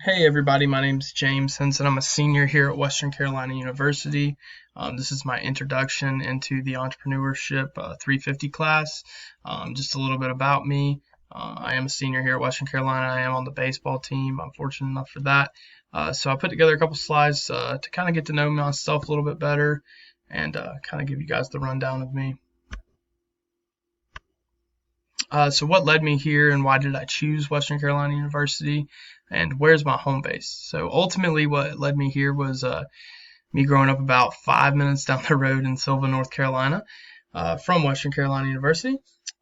Hey everybody, my name's James Henson. I'm a senior here at Western Carolina University. This is my introduction into the entrepreneurship 350 class. Just a little bit about me. I am a senior here at Western Carolina. I am on the baseball team. I'm fortunate enough for that. So I put together a couple slides to kind of get to know myself a little bit better and kind of give you guys the rundown of me. So what led me here and why did I choose Western Carolina University and where's my home base? So ultimately what led me here was me growing up about 5 minutes down the road in Sylva, North Carolina from Western Carolina University.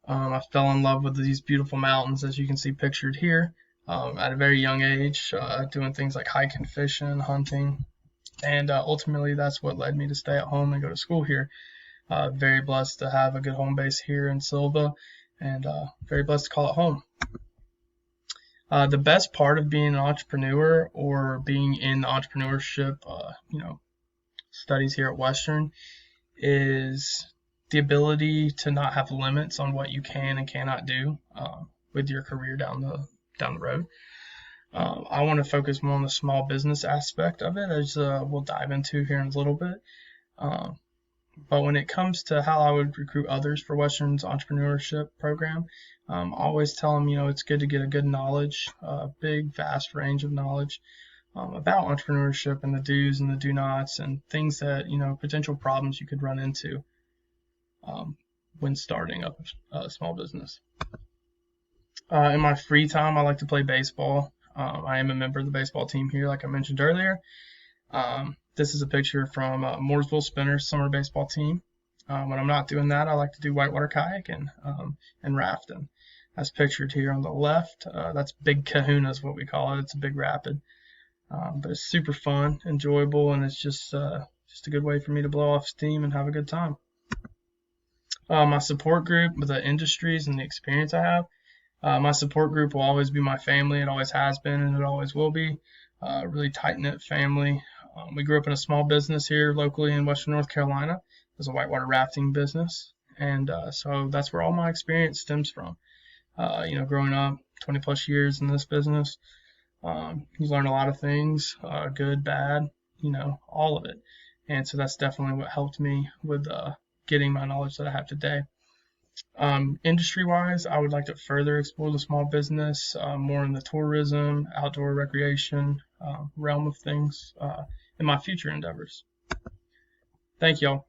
I fell in love with these beautiful mountains as you can see pictured here at a very young age, doing things like hiking, fishing, hunting, and ultimately that's what led me to stay at home and go to school here. Very blessed to have a good home base here in Sylva and very blessed to call it home. The best part of being an entrepreneur or being in entrepreneurship, studies here at Western is the ability to not have limits on what you can and cannot do with your career down the road. I want to focus more on the small business aspect of it, as we'll dive into here in a little bit. But when it comes to how I would recruit others for Western's entrepreneurship program, I always tell them, it's good to get a good knowledge, big, vast range of knowledge about entrepreneurship and the do's and the do nots and things that, potential problems you could run into when starting up a small business. In my free time, I like to play baseball. I am a member of the baseball team here, like I mentioned earlier. This is a picture from Mooresville Spinners summer baseball team. When I'm not doing that, I like to do whitewater kayaking and rafting. As pictured here on the left, that's Big Kahuna is what we call it. It's a big rapid, but it's super fun, enjoyable, and it's just a good way for me to blow off steam and have a good time. My support group, the industries and the experience I have, my support group will always be my family. It always has been, and it always will be. Really tight-knit family. We grew up in a small business here locally in Western North Carolina. It was a whitewater rafting business, and so that's where all my experience stems from. Growing up 20 plus years in this business, you learn a lot of things, good, bad, all of it. And so that's definitely what helped me with getting my knowledge that I have today. Industry-wise, I would like to further explore the small business, more in the tourism, outdoor recreation realm of things in my future endeavors. Thank y'all.